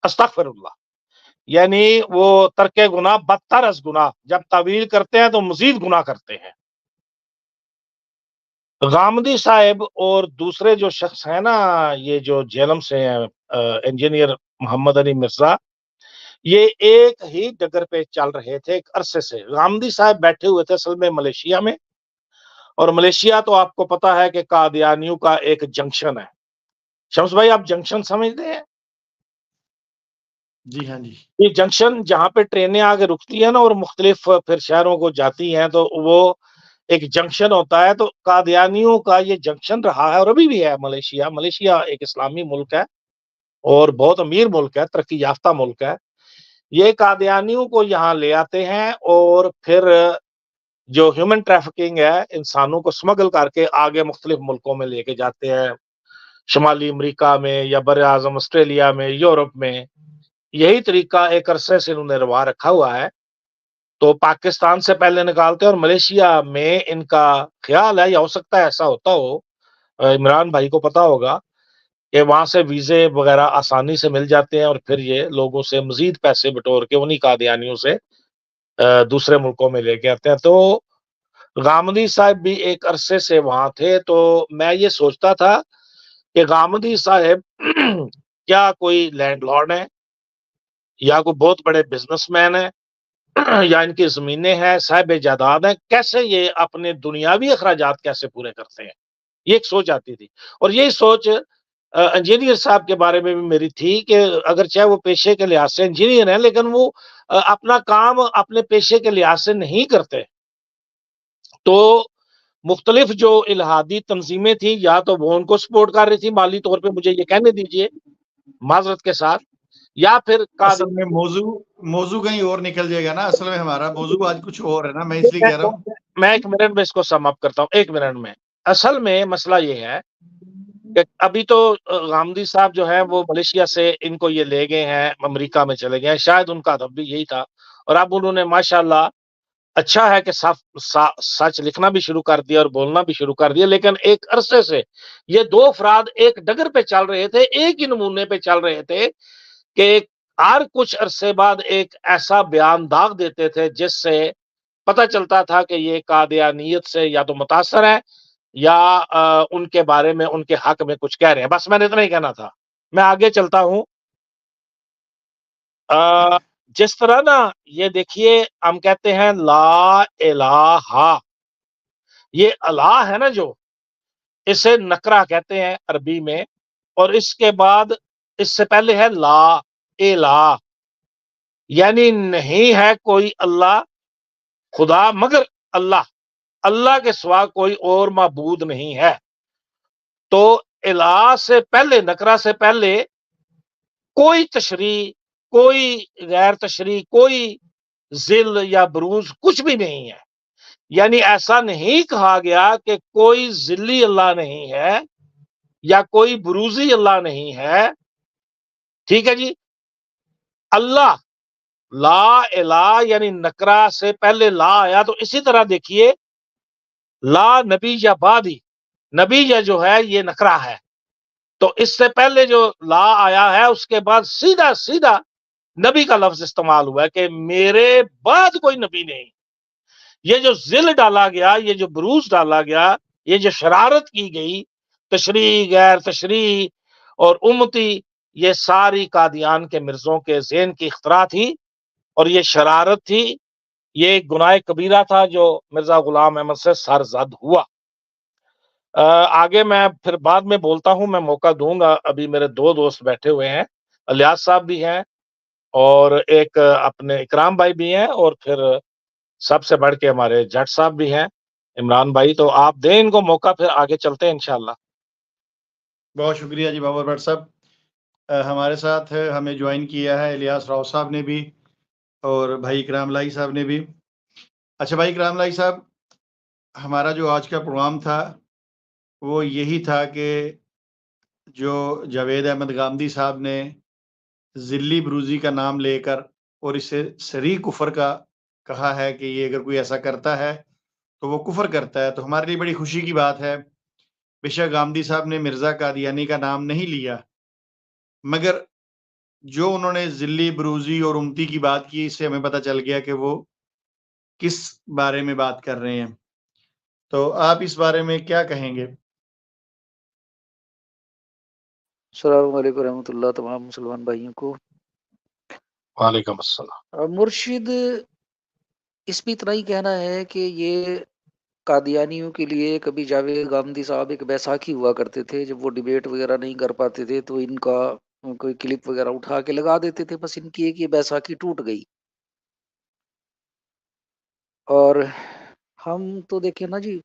استغفر اللہ. یعنی وہ ترک گناہ بدتر از گناہ، جب تعویل کرتے ہیں تو مزید گناہ کرتے ہیں. غامدی صاحب اور دوسرے جو شخص ہیں نا یہ جو جہلم سے ہیں انجینئر محمد علی مرزا، یہ ایک ہی ڈگر پہ چل رہے تھے ایک عرصے سے. غامدی صاحب بیٹھے ہوئے تھے اصل میں ملیشیا میں، اور ملیشیا تو آپ کو پتا ہے کہ قادیانیوں کا ایک جنکشن ہے. شمس بھائی آپ جنکشن سمجھتے ہیں؟ جی ہاں جی. یہ جنکشن جہاں پہ ٹرینیں آگے رکتی ہیں نا اور مختلف پھر شہروں کو جاتی ہیں تو وہ ایک جنکشن ہوتا ہے. تو قادیانیوں کا یہ جنکشن رہا ہے اور ابھی بھی ہے. ملیشیا ایک اسلامی ملک ہے اور بہت امیر ملک ہے، ترقی یافتہ ملک ہے. یہ قادیانیوں کو یہاں لے آتے ہیں اور پھر جو ہیومن ٹریفکنگ ہے، انسانوں کو سمگل کر کے آگے مختلف ملکوں میں لے کے جاتے ہیں، شمالی امریکہ میں یا بر اعظم آسٹریلیا میں، یورپ میں. یہی طریقہ ایک عرصے سے انہوں نے روا رکھا ہوا ہے. تو پاکستان سے پہلے نکالتے ہیں اور ملیشیا میں ان کا خیال ہے یا ہو سکتا ہے ایسا ہوتا ہو، عمران بھائی کو پتا ہوگا کہ وہاں سے ویزے وغیرہ آسانی سے مل جاتے ہیں اور پھر یہ لوگوں سے مزید پیسے بٹور کے انہی قادیانیوں سے دوسرے ملکوں میں لے کے آتے ہیں. تو غامدی صاحب بھی ایک عرصے سے وہاں تھے. تو میں یہ سوچتا تھا کہ غامدی صاحب کیا کوئی لینڈ لارڈ ہیں یا کوئی بہت بڑے بزنس مین ہیں یا ان کی زمینیں ہیں، صاحب جائیداد ہیں، کیسے یہ اپنے دنیاوی اخراجات کیسے پورے کرتے ہیں. یہ ایک سوچ آتی تھی، اور یہی سوچ انجینئر صاحب کے بارے میں بھی میری تھی کہ اگر چاہے وہ پیشے کے لحاظ سے انجینئر ہیں لیکن وہ اپنا کام اپنے پیشے کے لحاظ سے نہیں کرتے، تو مختلف جو الہادی تنظیمیں تھیں یا تو وہ ان کو سپورٹ کر رہی تھی مالی طور پہ، مجھے یہ کہنے دیجئے معذرت کے ساتھ، یا پھر اصل میں موضوع کہیں اور نکل جائے گا نا، اصل میں ہمارا موضوع آج کچھ اور ہے نا، میں اس لیے کہہ رہا ہوں. میں 1 منٹ میں اس کو سم اپ کرتا ہوں، 1 منٹ میں. اصل میں مسئلہ یہ ہے کہ ابھی تو غامدی صاحب جو ہیں وہ ملیشیا سے ان کو یہ لے گئے ہیں، امریکہ میں چلے گئے ہیں، شاید ان کا ادب بھی یہی تھا، اور اب انہوں نے ماشاءاللہ اچھا ہے کہ سچ لکھنا بھی شروع کر دیا اور بولنا بھی شروع کر دیا، لیکن ایک عرصے سے یہ 2 افراد ایک ڈگر پہ چل رہے تھے، ایک ہی نمونے پہ چل رہے تھے کہ ہر کچھ عرصے بعد ایک ایسا بیان داغ دیتے تھے جس سے پتہ چلتا تھا کہ یہ قادیانیت سے یا تو متاثر ہے یا ان کے بارے میں ان کے حق میں کچھ کہہ رہے ہیں. بس میں نے اتنا ہی کہنا تھا، میں آگے چلتا ہوں. جس طرح نا یہ دیکھیے ہم کہتے ہیں لا الہ، یہ الہ ہے نا جو، اسے نکرہ کہتے ہیں عربی میں، اور اس کے بعد اس سے پہلے ہے لا الہ، یعنی نہیں ہے کوئی اللہ خدا مگر اللہ، اللہ کے سوا کوئی اور معبود نہیں ہے. تو الہ سے پہلے، نکرہ سے پہلے کوئی تشریح، کوئی غیر تشریح، کوئی ذل یا بروز کچھ بھی نہیں ہے. یعنی ایسا نہیں کہا گیا کہ کوئی ذلی اللہ نہیں ہے یا کوئی بروزی اللہ نہیں ہے. ٹھیک ہے جی. اللہ لا الہ یعنی نکرہ سے پہلے لا آیا، تو اسی طرح دیکھیے لا نبی یا بعدی، نبی یا جو ہے یہ نکرہ ہے، تو اس سے پہلے جو لا آیا ہے اس کے بعد سیدھا نبی کا لفظ استعمال ہوا ہے کہ میرے بعد کوئی نبی نہیں. یہ جو ذل ڈالا گیا، یہ جو بروز ڈالا گیا، یہ جو شرارت کی گئی، تشریح غیر تشریح اور امتی، یہ ساری قادیان کے مرزوں کے ذہن کی اختراع تھی، اور یہ شرارت تھی، یہ ایک گناہ کبیرہ تھا جو مرزا غلام احمد سے سرزد ہوا. آگے میں پھر بعد میں بولتا ہوں، میں موقع دوں گا. ابھی میرے 2 دوست بیٹھے ہوئے ہیں، الیاس صاحب بھی ہیں اور ایک اپنے اکرام بھائی بھی ہیں، اور پھر سب سے بڑھ کے ہمارے جٹ صاحب بھی ہیں، عمران بھائی. تو آپ دیں ان کو موقع، پھر آگے چلتے ہیں انشاءاللہ. بہت شکریہ جی بابر بٹ صاحب. ہمارے ساتھ ہمیں جوائن کیا ہے الیاس راؤ صاحب نے بھی اور بھائی اکرام لائی صاحب نے بھی. اچھا بھائی اکرام لائی صاحب، ہمارا جو آج کا پروگرام تھا وہ یہی تھا کہ جو جاوید احمد غامدی صاحب نے ذلی بروزی کا نام لے کر اور اسے صریح کفر کا کہا ہے کہ یہ اگر کوئی ایسا کرتا ہے تو وہ کفر کرتا ہے، تو ہمارے لیے بڑی خوشی کی بات ہے. بے شک غامدی صاحب نے مرزا قادیانی کا نام نہیں لیا، مگر جو انہوں نے ذلی بروزی اور امتی کی بات کی، اس سے ہمیں پتہ چل گیا کہ وہ کس بارے میں بات کر رہے ہیں. تو آپ اس بارے میں کیا کہیں گے؟ السلام علیکم ورحمۃ اللہ تمام مسلمان بھائیوں کو. وعلیکم السلام. مرشد اس پہ اتنا ہی کہنا ہے کہ یہ قادیانیوں کے لیے کبھی جاوید غامدی صاحب ایک بیساکھی ہوا کرتے تھے، جب وہ ڈیبیٹ وغیرہ نہیں کر پاتے تھے تو ان کا کوئی کلپ وغیرہ اٹھا کے لگا دیتے تھے. بس ان کی ایک یہ بیساکھی ٹوٹ گئی. اور ہم تو دیکھیں نا جی،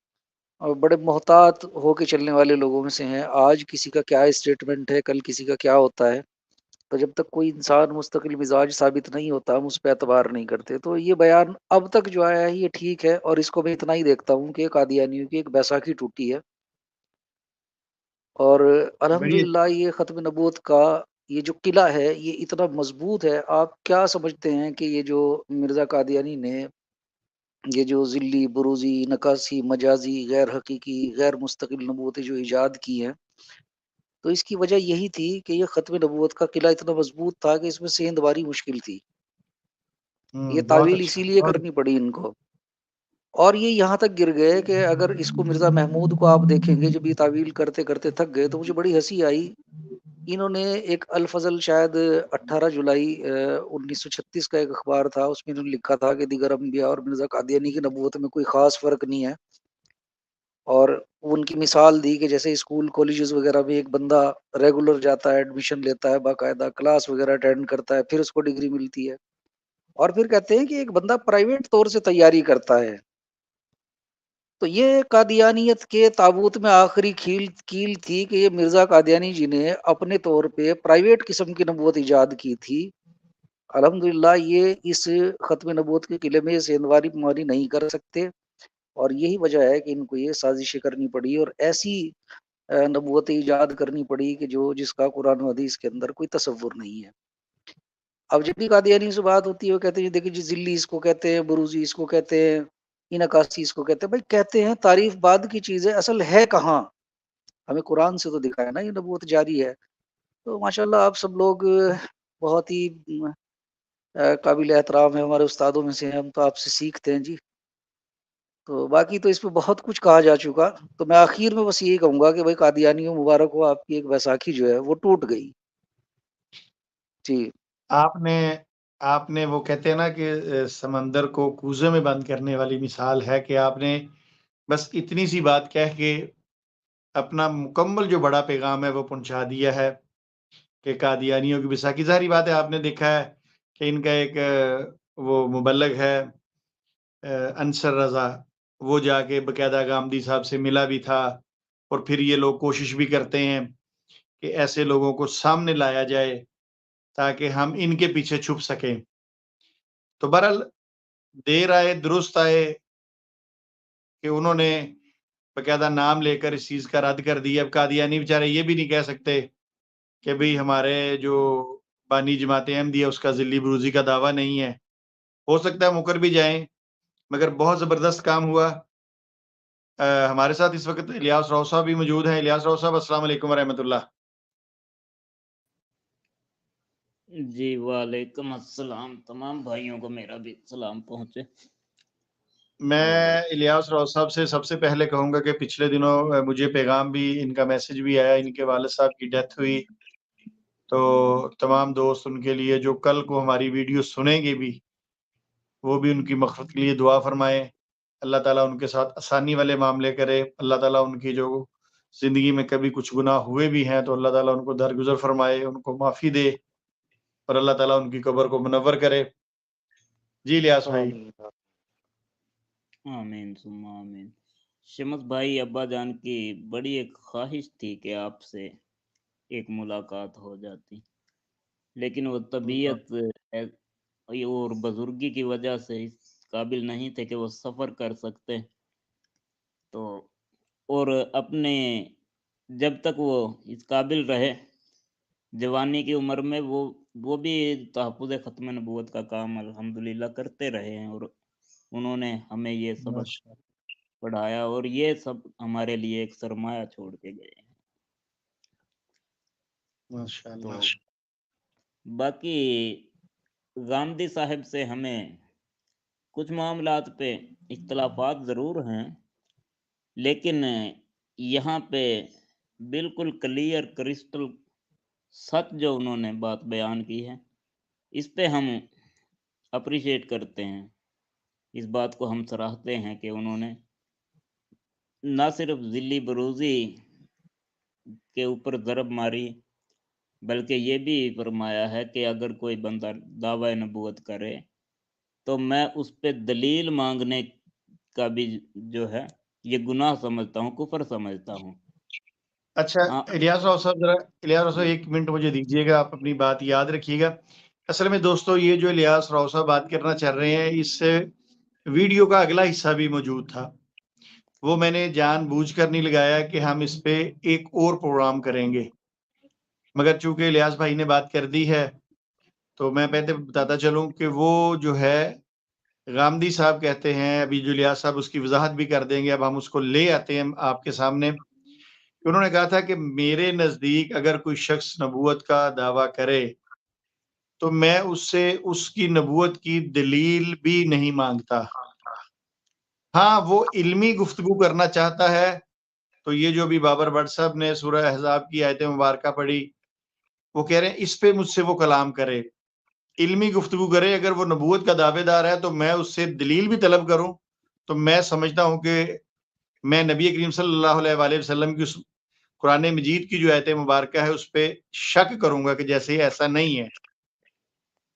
بڑے محتاط ہو کے چلنے والے لوگوں میں سے ہیں. آج کسی کا کیا اسٹیٹمنٹ ہے، کل کسی کا کیا ہوتا ہے، تو جب تک کوئی انسان مستقل مزاج ثابت نہیں ہوتا ہم اس پہ اعتبار نہیں کرتے. تو یہ بیان اب تک جو آیا ہے یہ ٹھیک ہے، اور اس کو میں اتنا ہی دیکھتا ہوں کہ قادیانیوں کی ایک بیساکھی ٹوٹی ہے. اور الحمدللہ یہ ختم نبوت کا یہ جو قلعہ ہے یہ اتنا مضبوط ہے. آپ کیا سمجھتے ہیں کہ یہ جو مرزا قادیانی نے یہ جو ذلی بروزی نکاسی مجازی غیر حقیقی غیر مستقل نبوتیں جو ایجاد کی ہیں، تو اس کی وجہ یہی تھی کہ یہ ختم نبوت کا قلعہ اتنا مضبوط تھا کہ اس میں سیند باری مشکل تھی. یہ تعویل اسی لیے کرنی پڑی ان کو، اور یہ یہاں تک گر گئے کہ اگر اس کو مرزا محمود کو آپ دیکھیں گے جب یہ تعویل کرتے کرتے تھک گئے تو مجھے بڑی ہنسی آئی. انہوں نے ایک الفضل شاید 18 جولائی 1936 کا ایک اخبار تھا، اس میں انہوں نے لکھا تھا کہ دیگر انبیاء اور مرزا قادیانی کی نبوت میں کوئی خاص فرق نہیں ہے، اور ان کی مثال دی کہ جیسے اسکول کالجز وغیرہ میں ایک بندہ ریگولر جاتا ہے، ایڈمیشن لیتا ہے، باقاعدہ کلاس وغیرہ اٹینڈ کرتا ہے، پھر اس کو ڈگری ملتی ہے، اور پھر کہتے ہیں کہ ایک بندہ پرائیویٹ طور سے تیاری کرتا ہے. تو یہ قادیانیت کے تابوت میں آخری کیل تھی کہ یہ مرزا قادیانی جی نے اپنے طور پہ پرائیویٹ قسم کی نبوت ایجاد کی تھی. الحمدللہ یہ اس ختم نبوت کے قلعے میں سیندواری پماری نہیں کر سکتے، اور یہی وجہ ہے کہ ان کو یہ سازشیں کرنی پڑی اور ایسی نبوت ایجاد کرنی پڑی کہ جس کا قرآن و حدیث کے اندر کوئی تصور نہیں ہے. اب جب بھی قادیانی سے بات ہوتی ہے وہ کہتے ہیں دیکھیں جی ذلی اس کو کہتے ہیں، بروزی اس کو کہتے ہیں، انعکاسی اس کو کہتے ہیں. بھائی کہتے ہیں تعریف بعد کی چیز ہے، اصل ہے کہاں؟ ہمیں قرآن سے تو دکھایا نا یہ نبوت جاری ہے. تو ماشاءاللہ آپ سب لوگ بہت ہی قابل احترام ہے، ہمارے استادوں میں سے ہیں، ہم تو آپ سے سیکھتے ہیں جی. تو باقی تو اس پہ بہت کچھ کہا جا چکا، تو میں آخر میں بس یہی کہوں گا کہ بھائی قادیانیوں مبارک ہو، آپ کی ایک بیساکھی جو ہے وہ ٹوٹ گئی. جی آپ نے وہ کہتے ہیں نا کہ سمندر کو کوزے میں بند کرنے والی مثال ہے کہ آپ نے بس اتنی سی بات کہہ کے اپنا مکمل جو بڑا پیغام ہے وہ پہنچا دیا ہے کہ قادیانیوں کی بیساکھی. ظاہری بات ہے، آپ نے دیکھا ہے کہ ان کا ایک وہ مبلغ ہے انصر رضا، وہ جا کے باقاعدہ گامدی صاحب سے ملا بھی تھا، اور پھر یہ لوگ کوشش بھی کرتے ہیں کہ ایسے لوگوں کو سامنے لایا جائے تاکہ ہم ان کے پیچھے چھپ سکیں. تو بہرحال دیر آئے درست آئے کہ انہوں نے باقاعدہ نام لے کر اس چیز کا رد کر دیا. اب قادیانی بیچارے یہ بھی نہیں کہہ سکتے کہ بھئی ہمارے جو بانی جماعت احمدیہ اس کا ذلی بروزی کا دعویٰ نہیں ہے. ہو سکتا ہے مکر بھی جائیں، مگر بہت زبردست کام ہوا. ہمارے ساتھ اس وقت الیاس راؤ صاحب بھی موجود ہیں. الیاس راؤ صاحب السلام علیکم ورحمۃ اللہ. جی وعلیکم السلام، تمام بھائیوں کو میرا بھی سلام پہنچے. میں الیاس راؤ صاحب سے سب سے پہلے کہوں گا کہ پچھلے دنوں مجھے پیغام بھی، ان کا میسج بھی آیا، ان کے والد صاحب کی ڈیتھ ہوئی. تو تمام دوست ان کے لیے جو کل کو ہماری ویڈیو سنیں گے بھی، وہ بھی ان کی مغفرت کے لیے دعا فرمائیں. اللہ تعالیٰ ان کے ساتھ آسانی والے معاملے کرے. اللہ تعالیٰ ان کی جو زندگی میں کبھی کچھ گناہ ہوئے بھی ہیں تو اللہ تعالیٰ ان کو درگزر فرمائے، ان کو معافی دے، اور اللہ تعالیٰ ان کی قبر کو منور کرے. جی الیاس بھائی. آمین ثم آمین. شمس بھائی، ابا جان کی بڑی ایک خواہش تھی کہ آپ سے ایک ملاقات ہو جاتی، لیکن وہ طبیعت اور بزرگی کی وجہ سے اس قابل نہیں تھے کہ وہ سفر کر سکتے. تو اور اپنے جب تک وہ اس قابل رہے جوانی کی عمر میں وہ بھی تحفظ ختم نبوت کا کام الحمدللہ کرتے رہے ہیں، اور انہوں نے ہمیں یہ سبق پڑھایا، اور یہ سب ہمارے لیے ایک سرمایہ چھوڑ کے گئے ہیں. تو باقی غامدی صاحب سے ہمیں کچھ معاملات پہ اختلافات ضرور ہیں، لیکن یہاں پہ بالکل کلیئر کرسٹل سچ جو انہوں نے بات بیان کی ہے، اس پہ ہم اپریشیٹ کرتے ہیں، اس بات کو ہم سراہتے ہیں کہ انہوں نے نہ صرف ذلی بروزی کے اوپر ضرب ماری، بلکہ یہ بھی فرمایا ہے کہ اگر کوئی بندہ دعوی نبوت کرے تو میں اس پہ دلیل مانگنے کا بھی جو ہے یہ گناہ سمجھتا ہوں، کفر سمجھتا ہوں. اچھا الیاس راؤ صاحب، ذرا الیاس راؤ صاحب ایک منٹ مجھے دیجیے گا، آپ اپنی بات یاد رکھیے گا. اصل میں دوستو یہ جو الیاس راؤ صاحب بات کرنا چاہ رہے ہیں، اس سے ویڈیو کا اگلا حصہ بھی موجود تھا، وہ میں نے جان بوجھ کر نہیں لگایا کہ ہم اس پہ ایک اور پروگرام کریں گے، مگر چونکہ الیاس بھائی نے بات کر دی ہے تو میں پہلے بتاتا چلوں کہ وہ جو ہے غامدی صاحب کہتے ہیں، ابھی جو الیاس صاحب اس کی وضاحت بھی کر دیں گے، اب ہم اس کو لے آتے ہیں آپ کے سامنے. انہوں نے کہا تھا کہ میرے نزدیک اگر کوئی شخص نبوت کا دعویٰ کرے تو میں اس سے اس کی نبوت کی دلیل بھی نہیں مانگتا. ہاں وہ علمی گفتگو کرنا چاہتا ہے تو یہ جو بھی بابر بٹ صاحب نے سورہ احزاب کی آیت مبارکہ پڑھی، وہ کہہ رہے ہیں اس پہ مجھ سے وہ کلام کرے، علمی گفتگو کرے. اگر وہ نبوت کا دعوے دار ہے تو میں اس سے دلیل بھی طلب کروں تو میں سمجھتا ہوں کہ میں نبی کریم صلی اللہ علیہ وآلہ وسلم کی اس قرآن مجید کی جو آیت مبارکہ ہے اس پہ شک کروں گا کہ جیسے ہی ایسا نہیں ہے.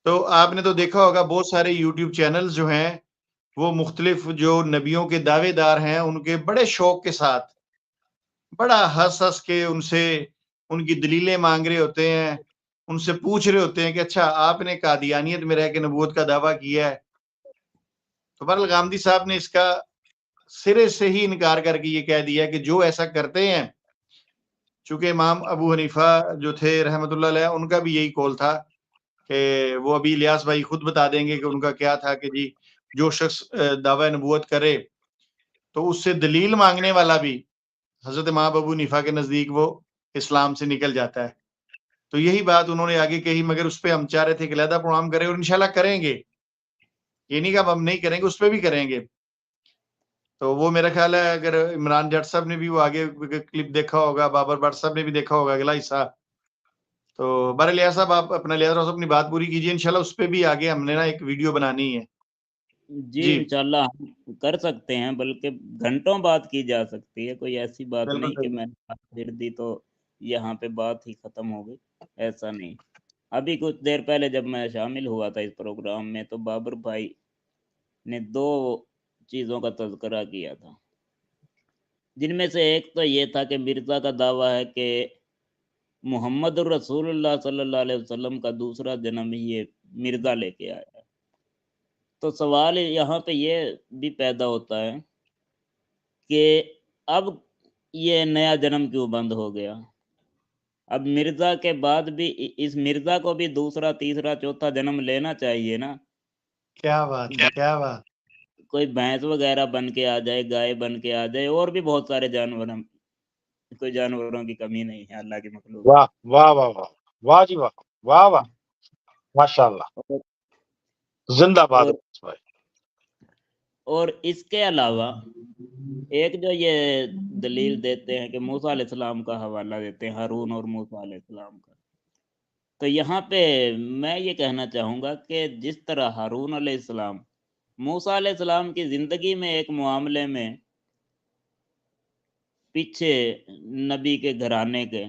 تو آپ نے تو دیکھا ہوگا بہت سارے یوٹیوب چینلز جو ہیں وہ مختلف جو نبیوں کے دعوے دار ہیں ان کے بڑے شوق کے ساتھ بڑا ہنس کے ان سے ان کی دلیلیں مانگ رہے ہوتے ہیں, ان سے پوچھ رہے ہوتے ہیں کہ اچھا آپ نے قادیانیت میں رہ کے نبوت کا دعویٰ کیا ہے. تو بہرحال غامدی صاحب نے اس کا سرے سے ہی انکار کر کے یہ کہہ دیا کہ جو ایسا کرتے ہیں, چونکہ امام ابو حنیفہ جو تھے رحمۃ اللہ علیہ ان کا بھی یہی قول تھا کہ وہ ابھی الیاس بھائی خود بتا دیں گے کہ ان کا کیا تھا کہ جی جو شخص دعوی نبوت کرے تو اس سے دلیل مانگنے والا بھی حضرت امام ابو حنیفہ کے نزدیک وہ اسلام سے نکل جاتا ہے. تو یہی بات انہوں نے آگے کہی, مگر اس پہ ہم چاہ رہے تھے کہ علیحدہ پروگرام کریں اور انشاءاللہ کریں گے, یہ نہیں کہ ہم نہیں کریں گے, اس پہ بھی کریں گے. تو وہ میرا خیال ہے اگر عمران جٹ صاحب نے بھی وہ آگے کلپ دیکھا ہوگا, بابر بٹ صاحب نے بھی دیکھا ہوگا اگلا حصہ. تو بہرحال صاحب آپ اپنا لحاظ صاحب اپنی بات پوری کیجیے, انشاءاللہ اس پہ بھی آگے ہم نے نا ایک ویڈیو بنانی ہے. جی انشاءاللہ ہم کر سکتے ہیں, بلکہ گھنٹوں بات کی جا سکتی ہے, کوئی ایسی بات بالکل نہیں کہ صحیح. میں نے بات پھیر دی تو یہاں پہ بات ہی ختم ہو گئی, ایسا نہیں. ابھی کچھ دیر پہلے جب میں شامل ہوا تھا اس پروگرام میں تو بابر بھائی نے 2 چیزوں کا تذکرہ کیا تھا, جن میں سے ایک تو یہ تھا کہ مرزا کا دعویٰ ہے کہ محمد الرسول اللہ صلی اللہ علیہ وسلم کا دوسرا جنم ہی یہ مرزا لے کے آیا ہے. تو سوال یہاں پہ یہ بھی پیدا ہوتا ہے کہ اب یہ نیا جنم کیوں بند ہو گیا؟ اب مرزا کے بعد بھی اس مرزا کو بھی دوسرا تیسرا چوتھا جنم لینا چاہیے نا. کیا بات کیا بات. کوئی بھینس وغیرہ بن کے آ جائے, گائے بن کے آ جائے, اور بھی بہت سارے جانور ہیں, کوئی جانوروں کی کمی نہیں ہے اللہ کی مخلوق. واہ واہ واہ واہ واہ جی واہ واہ واہ ماشاء اللہ, زندہ باد بھائی. اور اس کے علاوہ ایک جو یہ دلیل دیتے ہیں کہ موسیٰ علیہ السلام کا حوالہ دیتے ہیں, ہارون اور موسیٰ علیہ السلام کا, تو یہاں پہ میں یہ کہنا چاہوں گا کہ جس طرح ہارون علیہ السلام موسیٰ علیہ السلام کی زندگی میں ایک معاملے میں پیچھے نبی کے گھرانے کے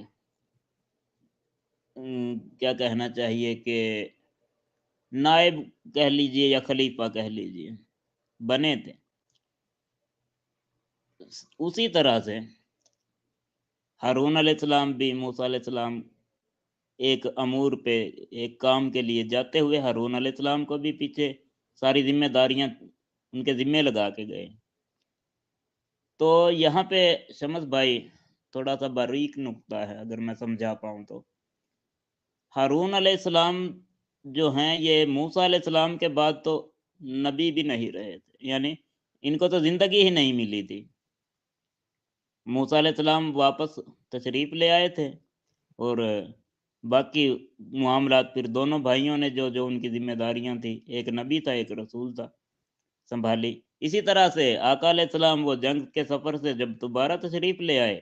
کیا کہنا چاہیے کہ نائب کہہ لیجئے یا خلیفہ کہہ لیجئے بنے تھے, اسی طرح سے ہارون علیہ السلام بھی موسیٰ علیہ السلام ایک امور پہ ایک کام کے لیے جاتے ہوئے ہارون علیہ السلام کو بھی پیچھے ساری ذمہ داریاں ان کے ذمہ لگا کے گئے. تو یہاں پہ شمس بھائی تھوڑا سا باریک نقطہ ہے اگر میں سمجھا پاؤں تو, ہارون علیہ السلام جو ہیں یہ موسیٰ علیہ السلام کے بعد تو نبی بھی نہیں رہے تھے, یعنی ان کو تو زندگی ہی نہیں ملی تھی. موسیٰ علیہ السلام واپس تشریف لے آئے تھے اور باقی معاملات پھر دونوں بھائیوں نے جو جو ان کی ذمہ داریاں تھیں, ایک نبی تھا ایک رسول تھا, سنبھالی. اسی طرح سے آقا علیہ السلام وہ جنگ کے سفر سے جب دوبارہ تشریف لے آئے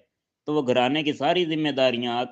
تو وہ گھرانے کی ساری ذمہ داریاں